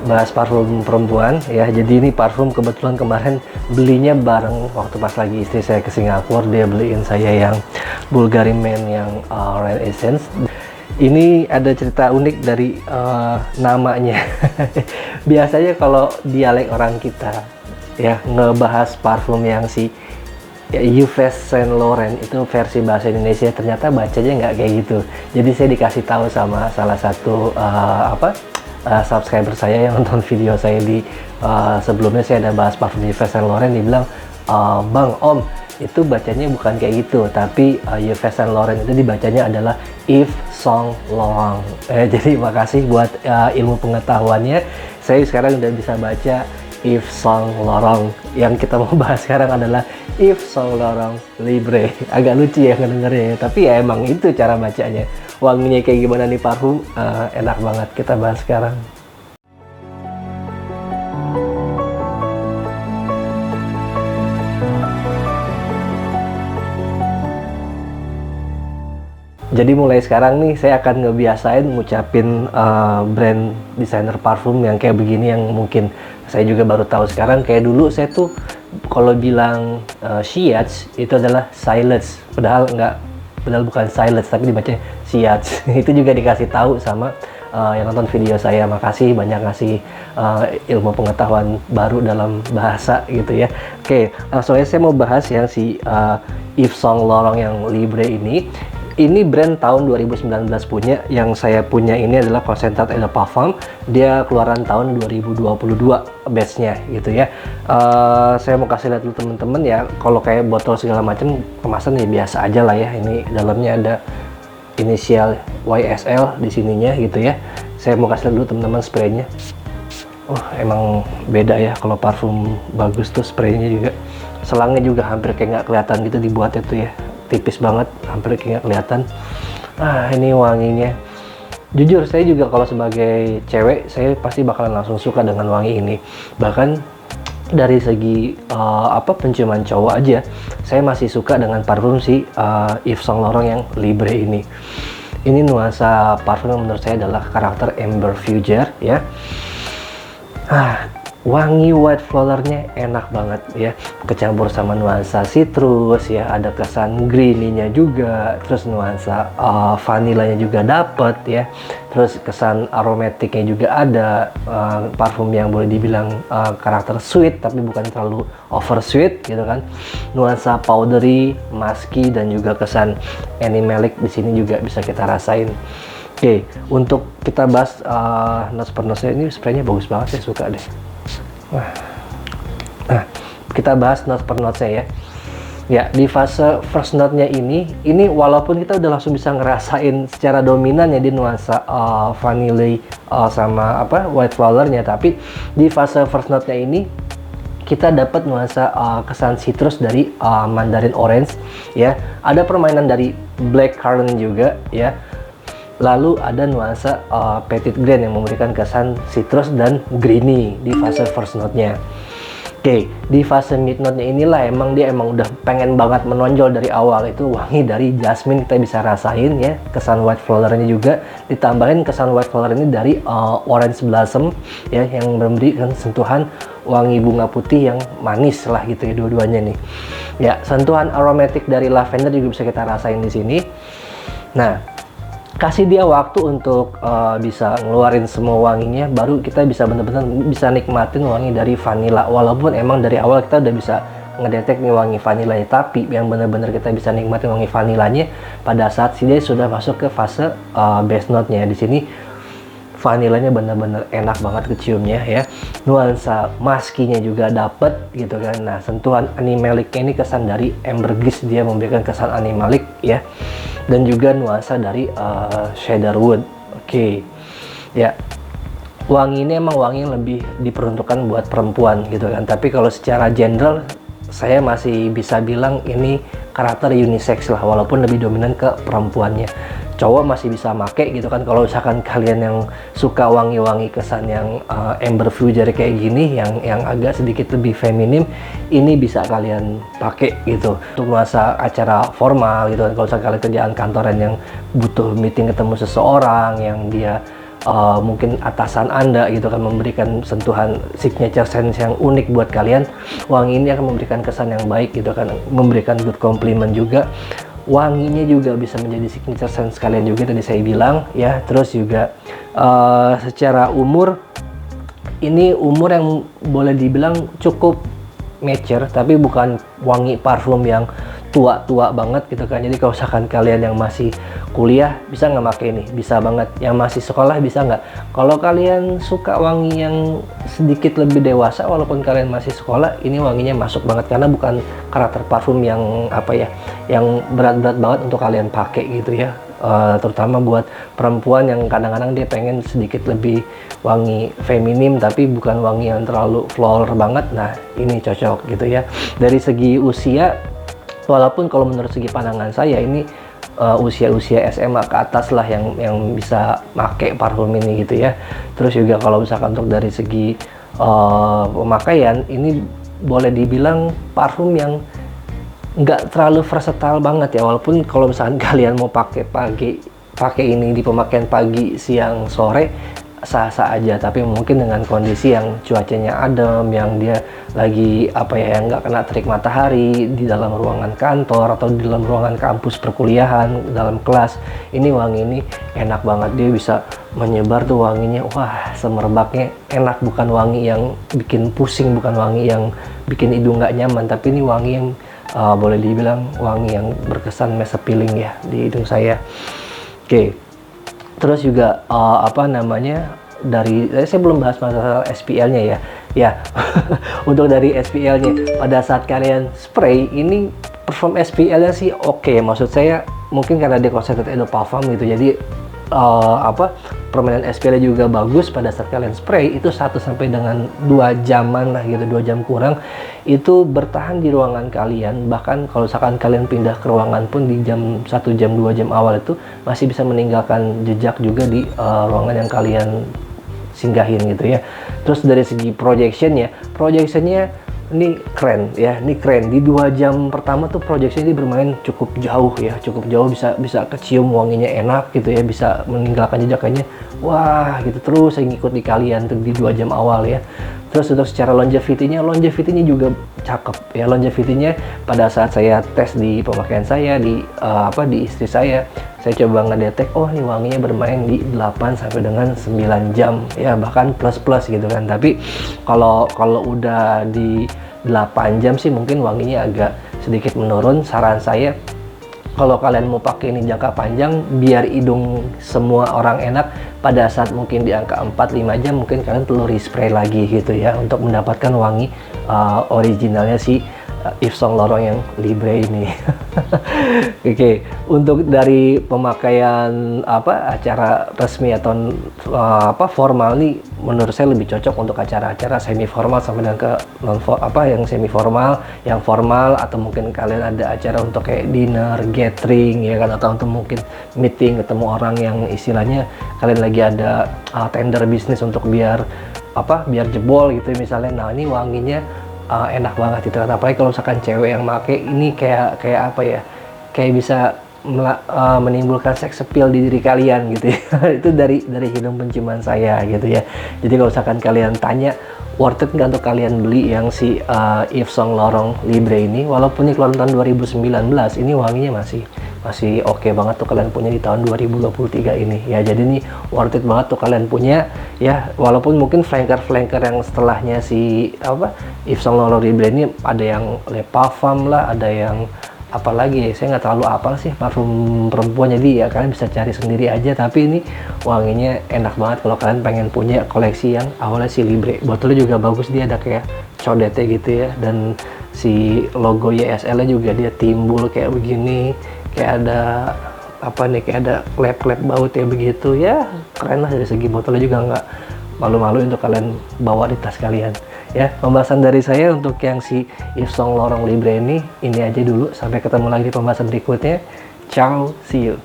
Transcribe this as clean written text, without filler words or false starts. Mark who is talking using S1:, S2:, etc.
S1: bahas parfum perempuan ya. Jadi ini parfum kebetulan kemarin belinya bareng waktu pas lagi istri saya ke Singapura. Dia beliin saya yang Bulgari Man yang Rain Essence. Ini ada cerita unik dari namanya. Biasanya kalau dialek orang kita ya ngebahas parfum yang si ya, Yves Saint Laurent itu versi bahasa Indonesia, ternyata bacanya nggak kayak gitu. Jadi saya dikasih tahu sama salah satu subscriber saya yang nonton video saya di sebelumnya. Saya ada bahas parfum Yves Saint Laurent. Dibilang, Bang, Om, itu bacanya bukan kayak gitu, tapi Yves Saint Laurent itu dibacanya adalah Yves Saint Laurent. Jadi makasih buat ilmu pengetahuannya. Saya sekarang udah bisa baca Yves Saint Laurent. Yang kita mau bahas sekarang adalah Yves Saint Laurent Libre. Agak lucu ya ngedengernya, tapi ya emang itu cara bacanya. Wanginya kayak gimana nih parfum? Enak banget, kita bahas sekarang. Jadi mulai sekarang nih saya akan ngebiasain ngucapin brand designer parfum yang kayak begini, yang mungkin saya juga baru tahu sekarang. Kayak dulu saya tuh kalau bilang Shiatz itu adalah Silence, padahal bukan Silence tapi dibacanya Shiatz. Itu juga dikasih tahu sama yang nonton video saya. Makasih banyak ngasih ilmu pengetahuan baru dalam bahasa gitu ya. Oke, soalnya saya mau bahas yang si Yves Saint Laurent yang Libre ini. Ini brand tahun 2019 punya. Yang saya punya ini adalah Concentrate Eau de Parfum. Dia keluaran tahun 2022 batch-nya gitu ya. Saya mau kasih lihat dulu teman-teman ya. Kalau kayak botol segala macam kemasan ya biasa aja lah ya. Ini dalamnya ada inisial YSL di sininya gitu ya. Saya mau kasih lihat dulu teman-teman spraynya. Oh, emang beda ya kalau parfum bagus tuh spraynya juga. Selangnya juga hampir kayak nggak kelihatan gitu dibuatnya tuh ya. Tipis banget, hampir kayak nggak kelihatan. Ini wanginya. Jujur saya juga kalau sebagai cewek saya pasti bakalan langsung suka dengan wangi ini. Bahkan dari segi penciuman cowok aja, saya masih suka dengan parfum si Yves Saint Laurent yang Libre ini. Ini nuansa parfum yang menurut saya adalah karakter Amber Fuchsia ya. Wangi white flowernya enak banget ya, kecampur sama nuansa citrus ya, ada kesan greeny-nya juga, terus nuansa vanilanya juga dapet ya, terus kesan aromatiknya juga ada. Parfum yang boleh dibilang karakter sweet tapi bukan terlalu over sweet gitu kan. Nuansa powdery, musky, dan juga kesan animalic di sini juga bisa kita rasain. Oke, untuk kita bahas notes per notes ini spraynya bagus banget, saya suka deh. Nah, kita bahas note per note-nya ya. Ya, di fase first note-nya ini walaupun kita udah langsung bisa ngerasain secara dominan ya di nuansa vanilla sama white flower-nya, tapi di fase first note-nya ini kita dapat nuansa kesan citrus dari mandarin orange ya. Ada permainan dari black currant juga ya. Lalu ada nuansa petit grain yang memberikan kesan citrus dan greeny di fase first note-nya. Oke, di fase mid note-nya inilah dia emang udah pengen banget menonjol dari awal. Itu wangi dari jasmine kita bisa rasain ya, kesan white flower-nya juga. Ditambahin kesan white flower ini dari orange blossom ya, yang memberikan sentuhan wangi bunga putih yang manis lah gitu ya dua-duanya nih. Ya, sentuhan aromatik dari lavender juga bisa kita rasain di sini. Nah, kasih dia waktu untuk bisa ngeluarin semua wanginya, baru kita bisa bener-bener bisa nikmatin wangi dari vanilla. Walaupun emang dari awal kita udah bisa ngedetek nih wangi vanilanya, tapi yang bener-bener kita bisa nikmatin wangi vanilanya pada saat dia sudah masuk ke fase base note-nya. Di sini vanilanya bener-bener enak banget keciumnya ya. Nuansa musky-nya juga dapet gitu kan. Nah, sentuhan animalic-nya ini kesan dari ambergris, dia memberikan kesan animalic ya. Dan juga nuansa dari cedarwood. Oke. Ya. Wangi ini emang wangi yang lebih diperuntukkan buat perempuan gitu kan. Tapi kalau secara general saya masih bisa bilang ini karakter unisex lah, walaupun lebih dominan ke perempuannya. Cowok masih bisa make gitu kan. Kalau misalkan kalian yang suka wangi-wangi kesan yang amber fuchsia kayak gini, yang agak sedikit lebih feminim, ini bisa kalian pakai gitu untuk nuansa acara formal gitu kan. Kalau misalkan kalian kerjaan kantoran yang butuh meeting ketemu seseorang, yang dia mungkin atasan Anda gitu kan, memberikan sentuhan signature scent yang unik buat kalian, wangi ini akan memberikan kesan yang baik gitu kan, memberikan good compliment juga. Wanginya juga bisa menjadi signature scent kalian juga tadi saya bilang ya. Terus juga secara umur, ini umur yang boleh dibilang cukup mature, tapi bukan wangi parfum yang tua-tua banget gitu kan. Jadi kalau misalkan kalian yang masih kuliah bisa nggak pakai ini, bisa banget. Yang masih sekolah bisa nggak. Kalau kalian suka wangi yang sedikit lebih dewasa walaupun kalian masih sekolah, ini wanginya masuk banget karena bukan karakter parfum yang apa ya, yang berat-berat banget untuk kalian pakai gitu ya. Terutama buat perempuan yang kadang-kadang dia pengen sedikit lebih wangi feminim tapi bukan wangi yang terlalu floral banget. Nah ini cocok gitu ya. Dari segi usia, walaupun kalau menurut segi pandangan saya ini usia-usia SMA ke atas lah yang bisa pakai parfum ini gitu ya. Terus juga kalau misalkan untuk dari segi pemakaian, ini boleh dibilang parfum yang nggak terlalu versatile banget ya. Walaupun kalau misalkan kalian mau pakai ini di pemakaian pagi, siang, sore sah-sah aja, tapi mungkin dengan kondisi yang cuacanya adem, yang dia lagi apa ya, yang nggak kena terik matahari di dalam ruangan kantor atau di dalam ruangan kampus perkuliahan, dalam kelas, ini wangi ini enak banget. Dia bisa menyebar tuh wanginya, wah semerbaknya enak, bukan wangi yang bikin pusing, bukan wangi yang bikin hidung nggak nyaman, tapi ini wangi yang boleh dibilang wangi yang berkesan mass appealing ya di hidung saya. Oke. Terus juga apa namanya, dari saya belum bahas masalah SPL-nya ya. Ya, untuk dari SPL-nya, pada saat kalian spray ini perform SPL-nya sih oke. Maksud saya mungkin karena dia concentrated eau parfum gitu, jadi permainan SPL juga bagus. Pada saat kalian spray itu 1 sampai dengan 2 jaman lah gitu, 2 jam kurang itu bertahan di ruangan kalian. Bahkan kalau misalkan kalian pindah ke ruangan pun di jam 1 jam 2 jam awal itu masih bisa meninggalkan jejak juga di ruangan yang kalian singgahin gitu ya. Terus dari segi projectionnya ini keren ya, ini keren. Di 2 jam pertama tuh projection ini bermain cukup jauh ya, cukup jauh, bisa kecium wanginya enak gitu ya, bisa meninggalkan jejaknya, wah gitu. Terus saya ngikut di kalian tuh di 2 jam awal ya. Terus untuk secara longevity-nya juga cakep ya. Longevity-nya pada saat saya tes di pemakaian saya, di istri saya coba ngedetek, oh ini wanginya bermain di 8 sampai dengan 9 jam ya, bahkan plus gitu kan. Tapi kalau udah di 8 jam sih mungkin wanginya agak sedikit menurun. Saran saya kalau kalian mau pakai ini jangka panjang biar hidung semua orang enak, pada saat mungkin di angka 4-5 jam mungkin kalian perlu respray lagi gitu ya, untuk mendapatkan wangi originalnya si Yves Saint Laurent yang Libre ini. Oke, untuk dari pemakaian acara resmi atau formal nih, menurut saya lebih cocok untuk acara-acara semi formal sampai dengan ke yang semi formal, yang formal, atau mungkin kalian ada acara untuk kayak dinner, gathering ya kan, atau untuk mungkin meeting, ketemu orang yang istilahnya kalian lagi ada tender bisnis untuk biar jebol gitu misalnya. Nah ini wanginya enak banget gitu kan. Apalagi kalau misalkan cewek yang make ini kayak kayak bisa menimbulkan sex appeal di diri kalian gitu ya. Itu dari hidung penciuman saya gitu ya. Jadi kalau misalkan kalian tanya worth it nggak untuk kalian beli yang si Yves Saint Laurent Libre ini, walaupun ini keluaran tahun 2019, ini wanginya masih oke banget tuh kalian punya di tahun 2023 ini ya. Jadi ini worth it banget tuh kalian punya ya, walaupun mungkin flanker yang setelahnya si Yves Saint Laurent Libre ini ada yang Le Parfum lah, ada yang apalagi saya nggak terlalu apal sih parfum perempuan, jadi ya kalian bisa cari sendiri aja. Tapi ini wanginya enak banget kalau kalian pengen punya koleksi yang awalnya si Libre. Botolnya juga bagus, dia ada kayak codete gitu ya, dan si logo YSL nya juga dia timbul kayak begini, kayak ada kayak ada klep baut ya begitu ya. Keren lah, dari segi botolnya juga nggak malu-malu untuk kalian bawa di tas kalian ya. Pembahasan dari saya untuk yang si Yves Saint Laurent Libre ini aja dulu. Sampai ketemu lagi di pembahasan berikutnya. Ciao, see you.